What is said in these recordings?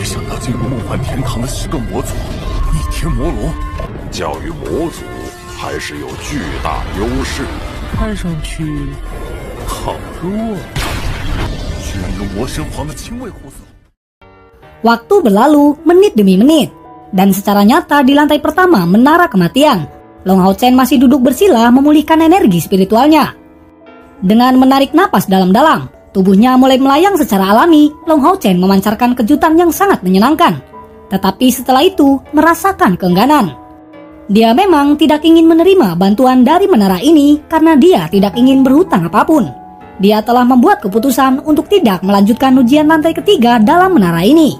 没想到进入梦幻天堂的10个魔族，逆天魔龙，教育魔族还是有巨大优势。看上去好弱，居然有魔神皇的亲卫护送。 Waktu berlalu menit demi menit, dan secara nyata di lantai pertama menara kematian, Long Hao Chen masih duduk bersila memulihkan energi spiritualnya. Dengan menarik napas dalam-dalam, tubuhnya mulai melayang secara alami. Long Hao Chen memancarkan kejutan yang sangat menyenangkan. Tetapi setelah itu merasakan keengganan. Dia memang tidak ingin menerima bantuan dari menara ini karena dia tidak ingin berhutang apapun. Dia telah membuat keputusan untuk tidak melanjutkan ujian lantai ketiga dalam menara ini.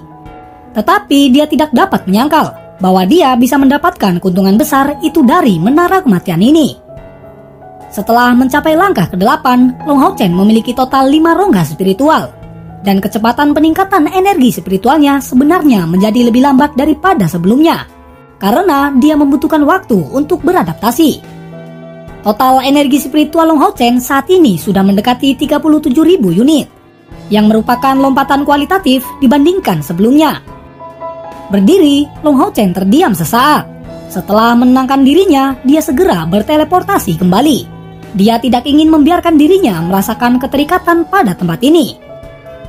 Tetapi dia tidak dapat menyangkal bahwa dia bisa mendapatkan keuntungan besar itu dari menara kematian ini. Setelah mencapai langkah ke-8, Long Hao Chen memiliki total 5 rongga spiritual. Dan kecepatan peningkatan energi spiritualnya sebenarnya menjadi lebih lambat daripada sebelumnya. Karena dia membutuhkan waktu untuk beradaptasi. Total energi spiritual Long Hao Chen saat ini sudah mendekati 37.000 unit. Yang merupakan lompatan kualitatif dibandingkan sebelumnya. Berdiri, Long Hao Chen terdiam sesaat. Setelah menenangkan dirinya, dia segera berteleportasi kembali. Dia tidak ingin membiarkan dirinya merasakan keterikatan pada tempat ini.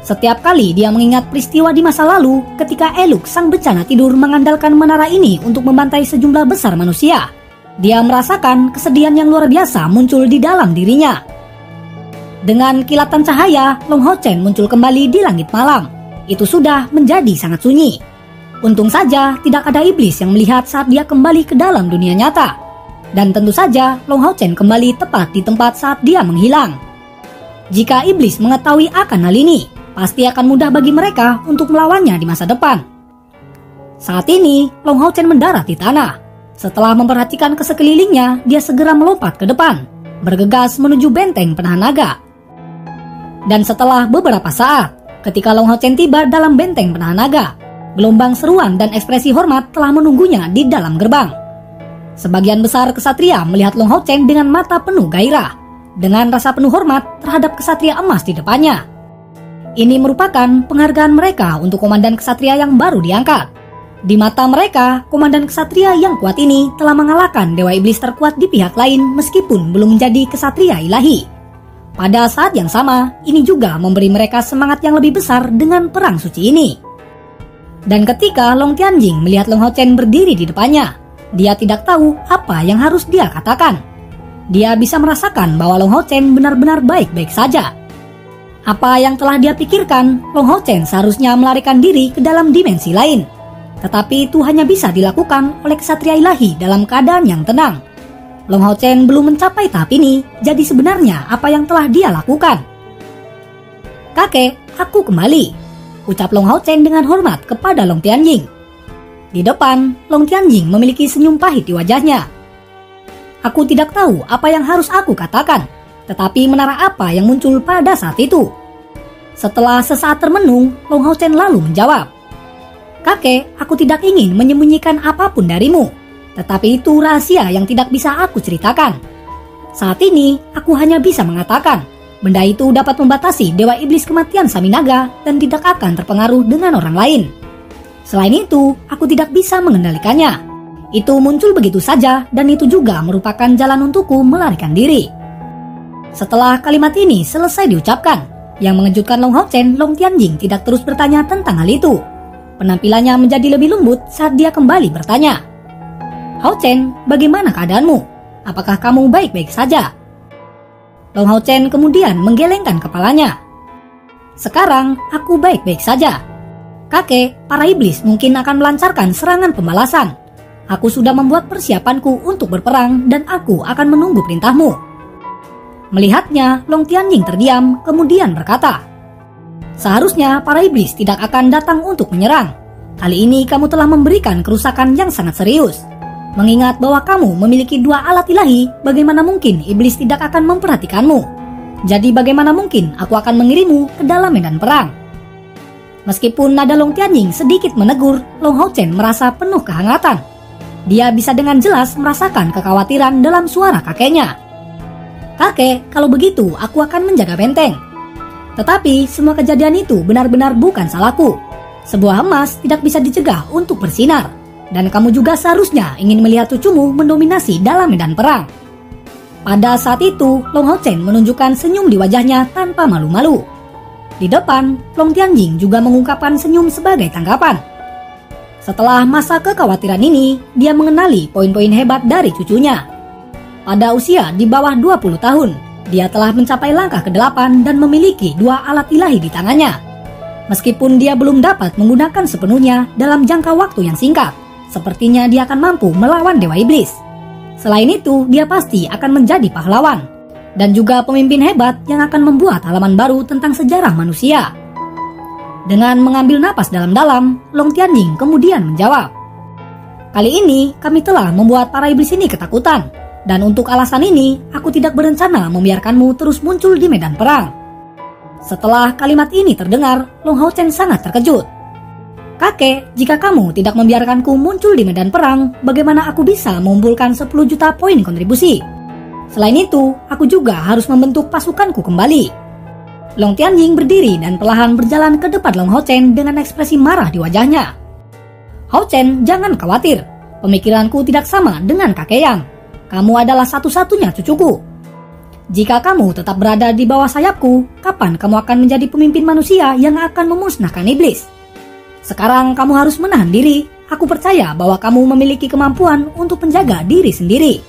Setiap kali dia mengingat peristiwa di masa lalu ketika Eluk sang bencana tidur mengandalkan menara ini untuk membantai sejumlah besar manusia. Dia merasakan kesedihan yang luar biasa muncul di dalam dirinya. Dengan kilatan cahaya, Long Hao Chen muncul kembali di langit malam. Itu sudah menjadi sangat sunyi. Untung saja tidak ada iblis yang melihat saat dia kembali ke dalam dunia nyata. Dan tentu saja Long Hao Chen kembali tepat di tempat saat dia menghilang. Jika iblis mengetahui akan hal ini, pasti akan mudah bagi mereka untuk melawannya di masa depan. Saat ini Long Hao Chen mendarat di tanah. Setelah memperhatikan ke sekelilingnya, dia segera melompat ke depan, bergegas menuju benteng penahan naga. Dan setelah beberapa saat, ketika Long Hao Chen tiba dalam benteng penahan naga, gelombang seruan dan ekspresi hormat telah menunggunya di dalam gerbang. Sebagian besar kesatria melihat Long Hao Chen dengan mata penuh gairah, dengan rasa penuh hormat terhadap kesatria emas di depannya. Ini merupakan penghargaan mereka untuk komandan kesatria yang baru diangkat. Di mata mereka, komandan kesatria yang kuat ini telah mengalahkan dewa iblis terkuat di pihak lain meskipun belum menjadi kesatria ilahi. Pada saat yang sama, ini juga memberi mereka semangat yang lebih besar dengan perang suci ini. Dan ketika Long Tianjing melihat Long Hao Chen berdiri di depannya, dia tidak tahu apa yang harus dia katakan. Dia bisa merasakan bahwa Long Hao Chen benar-benar baik-baik saja. Apa yang telah dia pikirkan, Long Hao Chen seharusnya melarikan diri ke dalam dimensi lain. Tetapi itu hanya bisa dilakukan oleh kesatria ilahi dalam keadaan yang tenang. Long Hao Chen belum mencapai tahap ini, jadi sebenarnya apa yang telah dia lakukan? "Kakek, aku kembali," ucap Long Hao Chen dengan hormat kepada Long Tianjing. Di depan, Long Tianjing memiliki senyum pahit di wajahnya. "Aku tidak tahu apa yang harus aku katakan, tetapi menara apa yang muncul pada saat itu?" Setelah sesaat termenung, Long Hao Chen lalu menjawab, "Kakek, aku tidak ingin menyembunyikan apapun darimu, tetapi itu rahasia yang tidak bisa aku ceritakan. Saat ini, aku hanya bisa mengatakan, benda itu dapat membatasi dewa iblis kematian Saminaga dan tidak akan terpengaruh dengan orang lain. Selain itu, aku tidak bisa mengendalikannya. Itu muncul begitu saja dan itu juga merupakan jalan untukku melarikan diri." Setelah kalimat ini selesai diucapkan, yang mengejutkan Long Hao Chen, Long Tianjing tidak terus bertanya tentang hal itu. Penampilannya menjadi lebih lembut saat dia kembali bertanya, "Hao Chen, bagaimana keadaanmu? Apakah kamu baik-baik saja?" Long Hao Chen kemudian menggelengkan kepalanya. "Sekarang aku baik-baik saja. Kakek, para iblis mungkin akan melancarkan serangan pembalasan. Aku sudah membuat persiapanku untuk berperang dan aku akan menunggu perintahmu." Melihatnya, Long Tianjing terdiam kemudian berkata, "Seharusnya para iblis tidak akan datang untuk menyerang. Kali ini kamu telah memberikan kerusakan yang sangat serius. Mengingat bahwa kamu memiliki 2 alat ilahi, bagaimana mungkin iblis tidak akan memperhatikanmu? Jadi bagaimana mungkin aku akan mengirimmu ke dalam medan perang?" Meskipun nada Long Tianjing sedikit menegur, Long Hao Chen merasa penuh kehangatan. Dia bisa dengan jelas merasakan kekhawatiran dalam suara kakeknya. "Kakek, kalau begitu aku akan menjaga benteng. Tetapi semua kejadian itu benar-benar bukan salahku. Sebuah emas tidak bisa dicegah untuk bersinar, dan kamu juga seharusnya ingin melihat cucumu mendominasi dalam medan perang. Pada saat itu, Long Hao Chen menunjukkan senyum di wajahnya tanpa malu-malu. Di depan, Long Tianjing juga mengungkapkan senyum sebagai tanggapan. Setelah masa kekhawatiran ini, dia mengenali poin-poin hebat dari cucunya. Pada usia di bawah 20 tahun, dia telah mencapai langkah ke-8 dan memiliki 2 alat ilahi di tangannya. Meskipun dia belum dapat menggunakan sepenuhnya dalam jangka waktu yang singkat, sepertinya dia akan mampu melawan Dewa Iblis. Selain itu, dia pasti akan menjadi pahlawan dan juga pemimpin hebat yang akan membuat halaman baru tentang sejarah manusia. Dengan mengambil napas dalam-dalam, Long Tianjing kemudian menjawab, "Kali ini kami telah membuat para iblis ini ketakutan, dan untuk alasan ini aku tidak berencana membiarkanmu terus muncul di medan perang." Setelah kalimat ini terdengar, Long Hao Chen sangat terkejut. "Kakek, jika kamu tidak membiarkanku muncul di medan perang, bagaimana aku bisa mengumpulkan 10 juta poin kontribusi? Selain itu, aku juga harus membentuk pasukanku kembali." Long Tianjing berdiri dan perlahan berjalan ke depan Long Hao Chen dengan ekspresi marah di wajahnya. "Hao Chen, jangan khawatir. Pemikiranku tidak sama dengan kakek Yang. Kamu adalah satu-satunya cucuku. Jika kamu tetap berada di bawah sayapku, kapan kamu akan menjadi pemimpin manusia yang akan memusnahkan iblis? Sekarang kamu harus menahan diri. Aku percaya bahwa kamu memiliki kemampuan untuk menjaga diri sendiri.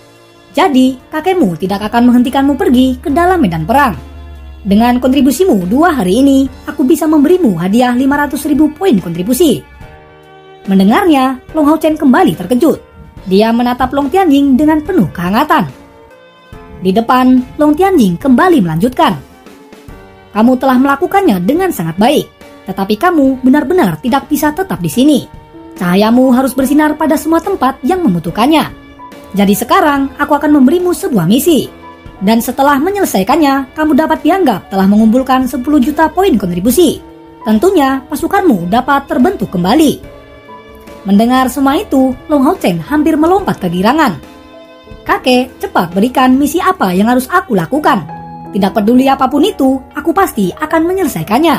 Jadi, kakekmu tidak akan menghentikanmu pergi ke dalam medan perang. Dengan kontribusimu 2 hari ini, aku bisa memberimu hadiah 500.000 poin kontribusi." Mendengarnya, Long Hao Chen kembali terkejut. Dia menatap Long Tianjing dengan penuh kehangatan. Di depan, Long Tianjing kembali melanjutkan, "Kamu telah melakukannya dengan sangat baik, tetapi kamu benar-benar tidak bisa tetap di sini. Cahayamu harus bersinar pada semua tempat yang membutuhkannya. Jadi sekarang aku akan memberimu sebuah misi. Dan setelah menyelesaikannya, kamu dapat dianggap telah mengumpulkan 10 juta poin kontribusi. Tentunya pasukanmu dapat terbentuk kembali." Mendengar semua itu, Long Hao Chen hampir melompat kegirangan. "Kakek, cepat berikan misi apa yang harus aku lakukan. Tidak peduli apapun itu, aku pasti akan menyelesaikannya."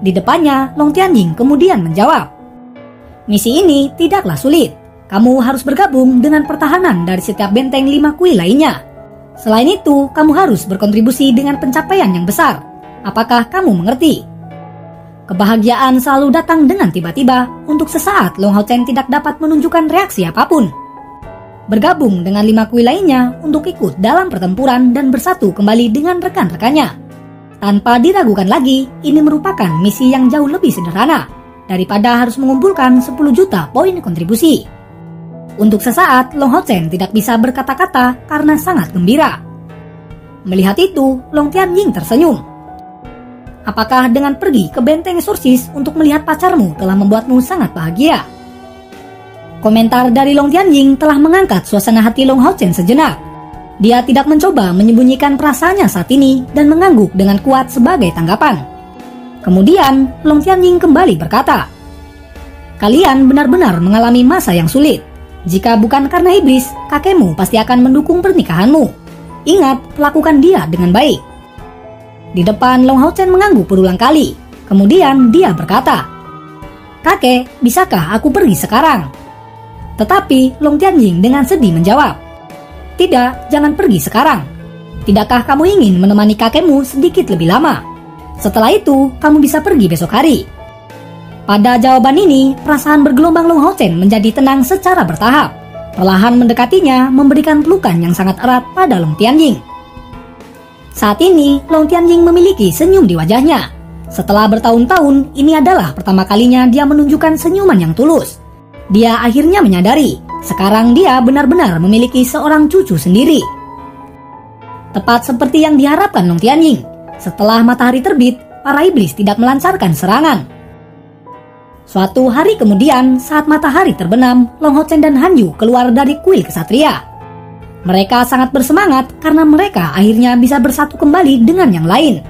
Di depannya, Long Tianjing kemudian menjawab, "Misi ini tidaklah sulit. Kamu harus bergabung dengan pertahanan dari setiap benteng 5 kuil lainnya. Selain itu, kamu harus berkontribusi dengan pencapaian yang besar. Apakah kamu mengerti?" Kebahagiaan selalu datang dengan tiba-tiba. Untuk sesaat, Long Hao Chen tidak dapat menunjukkan reaksi apapun. Bergabung dengan 5 kuil lainnya untuk ikut dalam pertempuran dan bersatu kembali dengan rekan-rekannya. Tanpa diragukan lagi, ini merupakan misi yang jauh lebih sederhana daripada harus mengumpulkan 10 juta poin kontribusi. Untuk sesaat, Long Hao Chen tidak bisa berkata-kata karena sangat gembira. Melihat itu, Long Tianjing tersenyum. "Apakah dengan pergi ke benteng Exorcist untuk melihat pacarmu telah membuatmu sangat bahagia?" Komentar dari Long Tianjing telah mengangkat suasana hati Long Hao Chen sejenak. Dia tidak mencoba menyembunyikan perasaannya saat ini dan mengangguk dengan kuat sebagai tanggapan. Kemudian, Long Tianjing kembali berkata, "Kalian benar-benar mengalami masa yang sulit. Jika bukan karena iblis, kakekmu pasti akan mendukung pernikahanmu. Ingat, lakukan dia dengan baik." Di depan, Long Hao Chen mengangguk berulang kali. Kemudian dia berkata, "Kakek, bisakah aku pergi sekarang?" Tetapi Long Tianjing dengan sedih menjawab, "Tidak, jangan pergi sekarang. Tidakkah kamu ingin menemani kakekmu sedikit lebih lama? Setelah itu, kamu bisa pergi besok hari." Pada jawaban ini, perasaan bergelombang Long Hao Chen menjadi tenang secara bertahap. Perlahan mendekatinya, memberikan pelukan yang sangat erat pada Long Tianjing. Saat ini, Long Tianjing memiliki senyum di wajahnya. Setelah bertahun-tahun, ini adalah pertama kalinya dia menunjukkan senyuman yang tulus. Dia akhirnya menyadari, sekarang dia benar-benar memiliki seorang cucu sendiri. Tepat seperti yang diharapkan Long Tianjing, setelah matahari terbit, para iblis tidak melancarkan serangan. Suatu hari kemudian, saat matahari terbenam, Long Hao Chen dan Han Yu keluar dari kuil kesatria. Mereka sangat bersemangat karena mereka akhirnya bisa bersatu kembali dengan yang lain.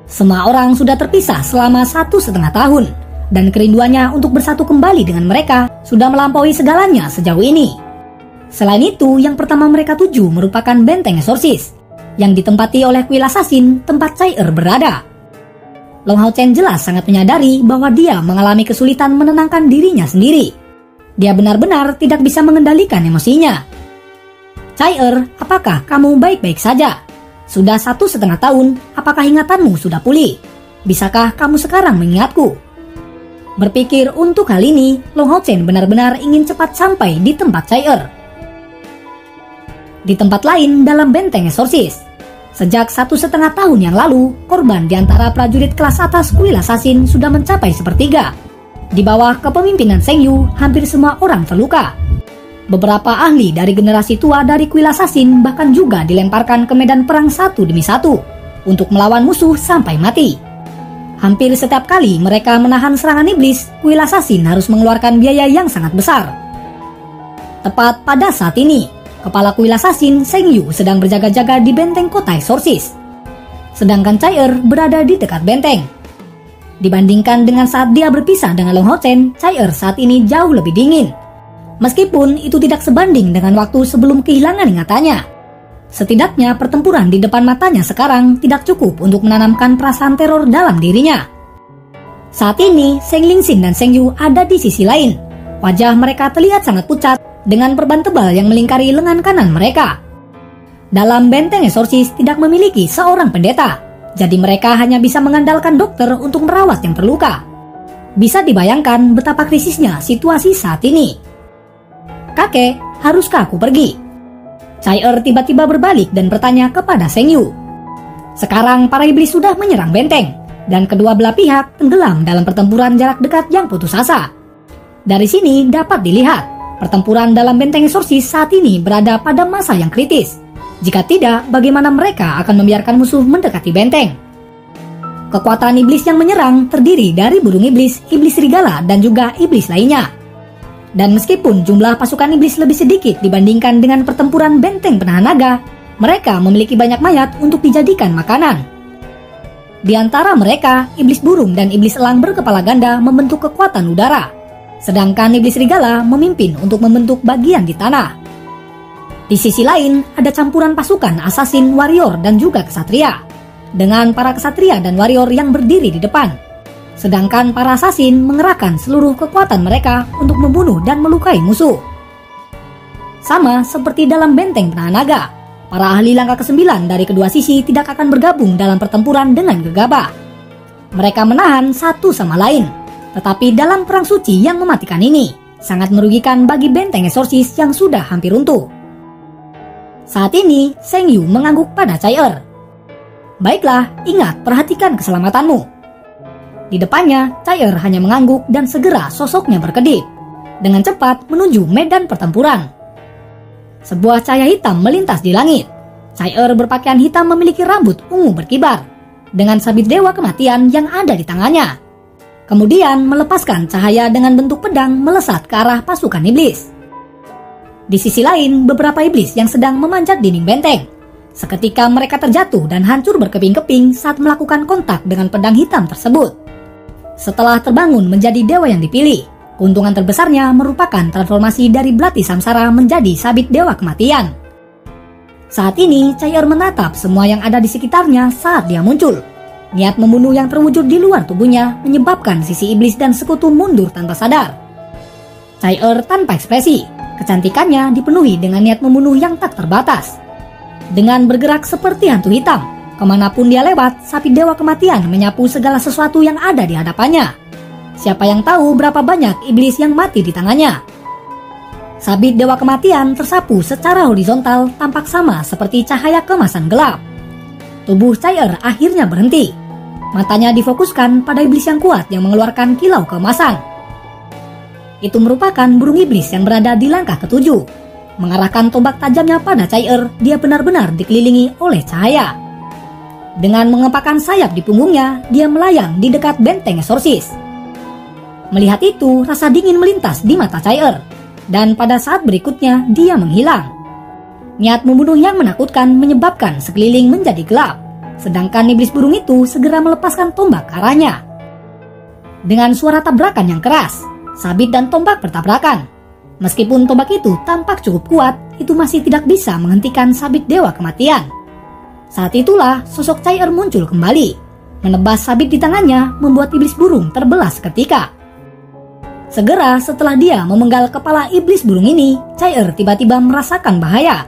Semua orang sudah terpisah selama 1,5 tahun, dan kerinduannya untuk bersatu kembali dengan mereka sudah melampaui segalanya sejauh ini. Selain itu, yang pertama mereka tuju merupakan benteng Exorcist, yang ditempati oleh kuil assassin tempat Chai berada. Long Hao Chen jelas sangat menyadari bahwa dia mengalami kesulitan menenangkan dirinya sendiri. Dia benar-benar tidak bisa mengendalikan emosinya. Chai apakah kamu baik-baik saja? Sudah 1,5 tahun, apakah ingatanmu sudah pulih? Bisakah kamu sekarang mengingatku? Berpikir untuk hal ini, Long Hao Chen benar-benar ingin cepat sampai di tempat Chai. Di tempat lain dalam benteng Exorcist, sejak 1,5 tahun yang lalu, korban di antara prajurit kelas atas kuil assassin sudah mencapai 1/3. Di bawah kepemimpinan Sheng Yu, hampir semua orang terluka. Beberapa ahli dari generasi tua dari kuil assassin bahkan juga dilemparkan ke medan perang satu demi satu untuk melawan musuh sampai mati. Hampir setiap kali mereka menahan serangan iblis, kuil assassin harus mengeluarkan biaya yang sangat besar. Tepat pada saat ini, kepala kuil assassin Sheng Yu sedang berjaga-jaga di benteng kota Exorcist. Sedangkan Chai berada di dekat benteng. Dibandingkan dengan saat dia berpisah dengan Long Hao Chen, Chai saat ini jauh lebih dingin. Meskipun itu tidak sebanding dengan waktu sebelum kehilangan ingatannya. Setidaknya pertempuran di depan matanya sekarang tidak cukup untuk menanamkan perasaan teror dalam dirinya. Saat ini, Sheng Lingxin dan Sheng Yu ada di sisi lain. Wajah mereka terlihat sangat pucat dengan perban tebal yang melingkari lengan kanan mereka. Dalam benteng Exorcist tidak memiliki seorang pendeta, jadi mereka hanya bisa mengandalkan dokter untuk merawat yang terluka. Bisa dibayangkan betapa krisisnya situasi saat ini. Kakek, haruskah aku pergi? Chai tiba-tiba berbalik dan bertanya kepada Sheng Yu. Sekarang para iblis sudah menyerang benteng, dan kedua belah pihak tenggelam dalam pertempuran jarak dekat yang putus asa. Dari sini dapat dilihat, pertempuran dalam benteng Exorcist saat ini berada pada masa yang kritis. Jika tidak, bagaimana mereka akan membiarkan musuh mendekati benteng? Kekuatan iblis yang menyerang terdiri dari burung iblis, iblis serigala, dan juga iblis lainnya. Dan meskipun jumlah pasukan iblis lebih sedikit dibandingkan dengan pertempuran benteng penahan naga, mereka memiliki banyak mayat untuk dijadikan makanan. Di antara mereka, iblis burung dan iblis elang berkepala ganda membentuk kekuatan udara, sedangkan iblis serigala memimpin untuk membentuk bagian di tanah. Di sisi lain, ada campuran pasukan assassin, warrior, dan juga kesatria, dengan para kesatria dan warrior yang berdiri di depan. Sedangkan para assassin mengerahkan seluruh kekuatan mereka untuk membunuh dan melukai musuh. Sama seperti dalam benteng penahan naga, para ahli langkah ke-9 dari kedua sisi tidak akan bergabung dalam pertempuran dengan gegabah. Mereka menahan satu sama lain, tetapi dalam perang suci yang mematikan ini, sangat merugikan bagi benteng Exorcist yang sudah hampir runtuh. Saat ini, Sheng Yu mengangguk pada Chai. Baiklah, ingat perhatikan keselamatanmu. Di depannya, Chai hanya mengangguk dan segera sosoknya berkedip, dengan cepat menuju medan pertempuran. Sebuah cahaya hitam melintas di langit. Chai berpakaian hitam memiliki rambut ungu berkibar, dengan sabit dewa kematian yang ada di tangannya. Kemudian melepaskan cahaya dengan bentuk pedang melesat ke arah pasukan iblis. Di sisi lain, beberapa iblis yang sedang memanjat dinding benteng. Seketika mereka terjatuh dan hancur berkeping-keping saat melakukan kontak dengan pedang hitam tersebut. Setelah terbangun menjadi dewa yang dipilih, keuntungan terbesarnya merupakan transformasi dari Belati Samsara menjadi sabit dewa kematian. Saat ini, Chai menatap semua yang ada di sekitarnya saat dia muncul. Niat membunuh yang terwujud di luar tubuhnya menyebabkan sisi iblis dan sekutu mundur tanpa sadar. Chai tanpa ekspresi, kecantikannya dipenuhi dengan niat membunuh yang tak terbatas. Dengan bergerak seperti hantu hitam, kemanapun dia lewat, sabit dewa kematian menyapu segala sesuatu yang ada di hadapannya. Siapa yang tahu berapa banyak iblis yang mati di tangannya? Sabit dewa kematian tersapu secara horizontal tampak sama seperti cahaya kemasan gelap. Tubuh Chai akhirnya berhenti. Matanya difokuskan pada iblis yang kuat yang mengeluarkan kilau keemasan. Itu merupakan burung iblis yang berada di langkah ke-7. Mengarahkan tombak tajamnya pada Chai, dia benar-benar dikelilingi oleh cahaya. Dengan mengepakkan sayap di punggungnya, dia melayang di dekat benteng Exorcist. Melihat itu, rasa dingin melintas di mata Chai, dan pada saat berikutnya dia menghilang. Niat membunuh yang menakutkan menyebabkan sekeliling menjadi gelap, sedangkan iblis burung itu segera melepaskan tombak ke arahnya. Dengan suara tabrakan yang keras, sabit dan tombak bertabrakan. Meskipun tombak itu tampak cukup kuat, itu masih tidak bisa menghentikan sabit dewa kematian. Saat itulah sosok Chai muncul kembali. Menebas sabit di tangannya membuat iblis burung terbelah seketika. Segera setelah dia memenggal kepala iblis burung ini, Chai-Er tiba-tiba merasakan bahaya.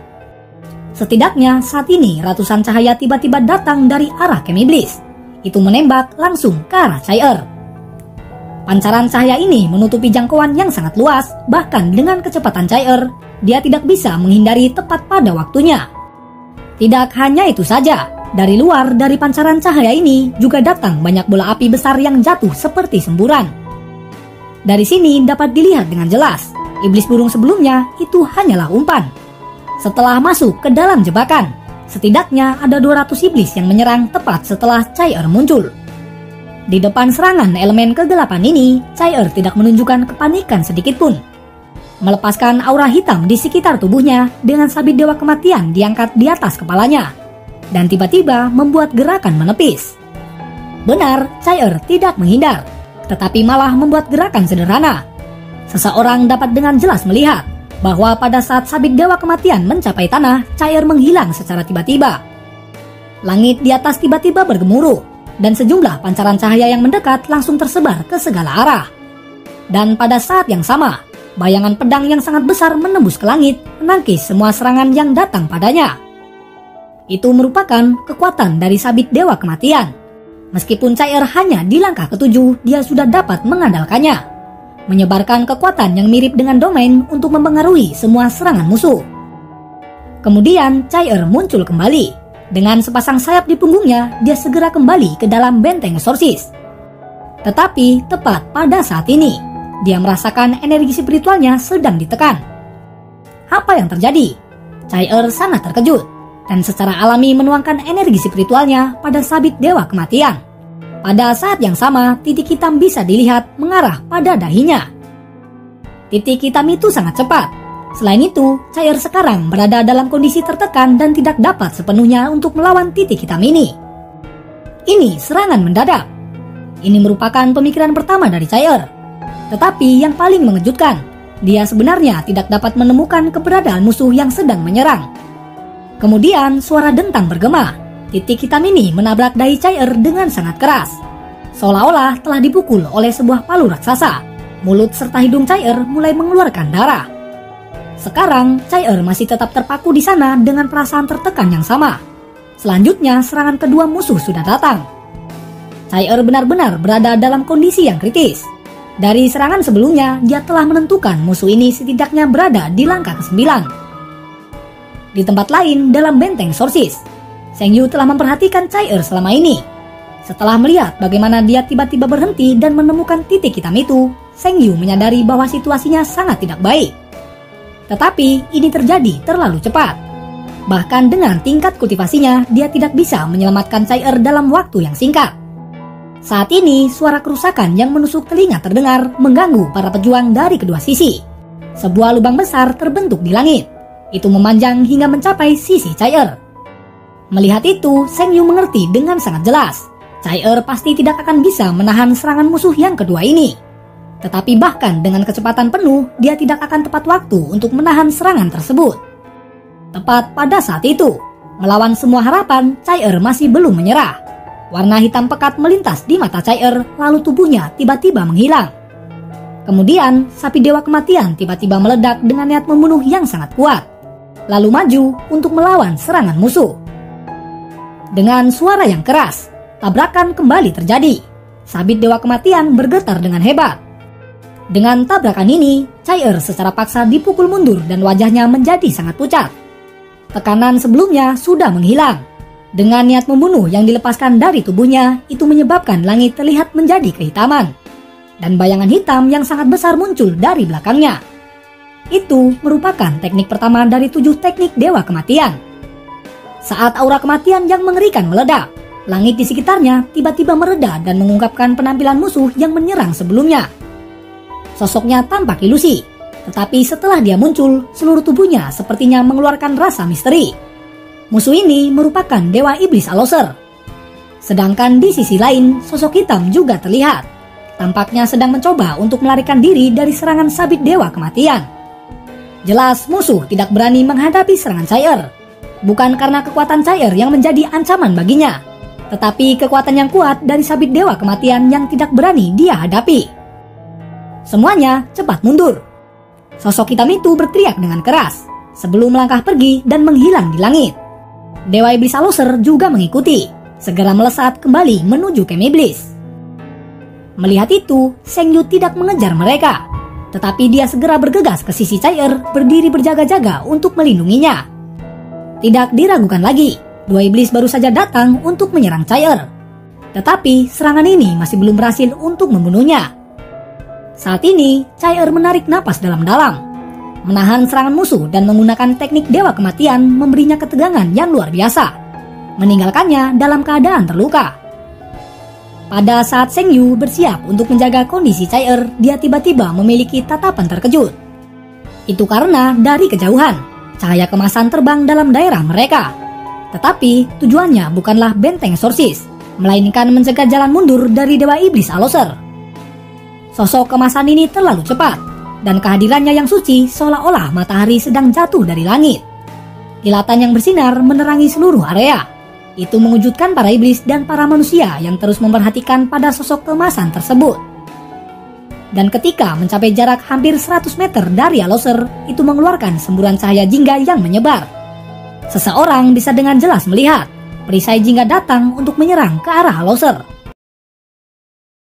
Setidaknya saat ini ratusan cahaya tiba-tiba datang dari arah kem iblis. Itu menembak langsung ke arah Chai-Er. Pancaran cahaya ini menutupi jangkauan yang sangat luas, bahkan dengan kecepatan Chai-Er, dia tidak bisa menghindari tepat pada waktunya. Tidak hanya itu saja, dari luar dari pancaran cahaya ini juga datang banyak bola api besar yang jatuh seperti semburan. Dari sini dapat dilihat dengan jelas, iblis burung sebelumnya itu hanyalah umpan. Setelah masuk ke dalam jebakan, setidaknya ada 200 iblis yang menyerang tepat setelah Chai-Er muncul. Di depan serangan elemen kegelapan ini, Chai-Er tidak menunjukkan kepanikan sedikit pun. Melepaskan aura hitam di sekitar tubuhnya dengan sabit dewa kematian diangkat di atas kepalanya, dan tiba-tiba membuat gerakan menepis. Benar, Chai-Er tidak menghindar, tetapi malah membuat gerakan sederhana. Seseorang dapat dengan jelas melihat bahwa pada saat sabit dewa kematian mencapai tanah, Chai-Er menghilang secara tiba-tiba. Langit di atas tiba-tiba bergemuruh, dan sejumlah pancaran cahaya yang mendekat langsung tersebar ke segala arah. Dan pada saat yang sama, bayangan pedang yang sangat besar menembus ke langit, menangkis semua serangan yang datang padanya. Itu merupakan kekuatan dari sabit dewa kematian. Meskipun Chai-Er hanya di langkah ke-7, dia sudah dapat mengandalkannya, menyebarkan kekuatan yang mirip dengan domain untuk mempengaruhi semua serangan musuh. Kemudian Chai-Er muncul kembali. Dengan sepasang sayap di punggungnya, dia segera kembali ke dalam benteng eksorsis. Tetapi tepat pada saat ini, dia merasakan energi spiritualnya sedang ditekan. Apa yang terjadi? Chai-Er sangat terkejut dan secara alami menuangkan energi spiritualnya pada sabit dewa kematian. Pada saat yang sama, titik hitam bisa dilihat mengarah pada dahinya. Titik hitam itu sangat cepat. Selain itu, Chai-Er sekarang berada dalam kondisi tertekan dan tidak dapat sepenuhnya untuk melawan titik hitam ini. Ini serangan mendadak. Ini merupakan pemikiran pertama dari Chai-Er. Tetapi yang paling mengejutkan, dia sebenarnya tidak dapat menemukan keberadaan musuh yang sedang menyerang. Kemudian suara dentang bergema. Titik hitam ini menabrak dahi Chai-Er dengan sangat keras, seolah-olah telah dipukul oleh sebuah palu raksasa. Mulut serta hidung Chai-Er mulai mengeluarkan darah. Sekarang, Chai-Er masih tetap terpaku di sana dengan perasaan tertekan yang sama. Selanjutnya, serangan kedua musuh sudah datang. Chai-Er benar-benar berada dalam kondisi yang kritis. Dari serangan sebelumnya, dia telah menentukan musuh ini setidaknya berada di langkah ke-9. Di tempat lain, dalam benteng eksorsis, Sheng Yu telah memperhatikan Chai-Er selama ini. Setelah melihat bagaimana dia tiba-tiba berhenti dan menemukan titik hitam itu, Sheng Yu menyadari bahwa situasinya sangat tidak baik. Tetapi ini terjadi terlalu cepat. Bahkan dengan tingkat kultivasinya, dia tidak bisa menyelamatkan Chai-Er dalam waktu yang singkat. Saat ini, suara kerusakan yang menusuk telinga terdengar mengganggu para pejuang dari kedua sisi. Sebuah lubang besar terbentuk di langit. Itu memanjang hingga mencapai sisi Chai-Er. Melihat itu, Sheng Yu mengerti dengan sangat jelas. Chai-Er pasti tidak akan bisa menahan serangan musuh yang kedua ini. Tetapi bahkan dengan kecepatan penuh, dia tidak akan tepat waktu untuk menahan serangan tersebut. Tepat pada saat itu, melawan semua harapan, Chai-Er masih belum menyerah. Warna hitam pekat melintas di mata Chai-Er, lalu tubuhnya tiba-tiba menghilang. Kemudian, sapi dewa kematian tiba-tiba meledak dengan niat membunuh yang sangat kuat, lalu maju untuk melawan serangan musuh. Dengan suara yang keras, tabrakan kembali terjadi. Sabit dewa kematian bergetar dengan hebat. Dengan tabrakan ini, Chai-Er secara paksa dipukul mundur dan wajahnya menjadi sangat pucat. Tekanan sebelumnya sudah menghilang. Dengan niat membunuh yang dilepaskan dari tubuhnya, itu menyebabkan langit terlihat menjadi kehitaman. Dan bayangan hitam yang sangat besar muncul dari belakangnya. Itu merupakan teknik pertama dari 7 teknik dewa kematian. Saat aura kematian yang mengerikan meledak, langit di sekitarnya tiba-tiba mereda dan mengungkapkan penampilan musuh yang menyerang sebelumnya. Sosoknya tampak ilusi, tetapi setelah dia muncul, seluruh tubuhnya sepertinya mengeluarkan rasa misteri. Musuh ini merupakan Dewa Iblis Aloser. Sedangkan di sisi lain, sosok hitam juga terlihat. Tampaknya sedang mencoba untuk melarikan diri dari serangan sabit dewa kematian. Jelas musuh tidak berani menghadapi serangan Chai-Er. Bukan karena kekuatan Chai-Er yang menjadi ancaman baginya, tetapi kekuatan yang kuat dari sabit dewa kematian yang tidak berani dia hadapi. Semuanya cepat mundur. Sosok hitam itu berteriak dengan keras sebelum melangkah pergi dan menghilang di langit. Dewa Iblis Aloser juga mengikuti, segera melesat kembali menuju kem iblis. Melihat itu, Sheng Yu tidak mengejar mereka, tetapi dia segera bergegas ke sisi Chai-Er, berdiri berjaga-jaga untuk melindunginya. Tidak diragukan lagi, dua iblis baru saja datang untuk menyerang Chai-Er. Tetapi serangan ini masih belum berhasil untuk membunuhnya. Saat ini, Chai-Er menarik napas dalam-dalam, menahan serangan musuh dan menggunakan teknik dewa kematian memberinya ketegangan yang luar biasa, meninggalkannya dalam keadaan terluka. Pada saat Sheng Yu bersiap untuk menjaga kondisi Chai-Er, dia tiba-tiba memiliki tatapan terkejut. Itu karena dari kejauhan, cahaya kemasan terbang dalam daerah mereka. Tetapi tujuannya bukanlah benteng eksorsis, melainkan mencegah jalan mundur dari Dewa Iblis Aloser. Sosok kemasan ini terlalu cepat, dan kehadirannya yang suci seolah-olah matahari sedang jatuh dari langit. Kilatan yang bersinar menerangi seluruh area. Itu mengejutkan para iblis dan para manusia yang terus memperhatikan pada sosok kemasan tersebut. Dan ketika mencapai jarak hampir 100 meter dari Aloser, itu mengeluarkan semburan cahaya jingga yang menyebar. Seseorang bisa dengan jelas melihat perisai jingga datang untuk menyerang ke arah Aloser.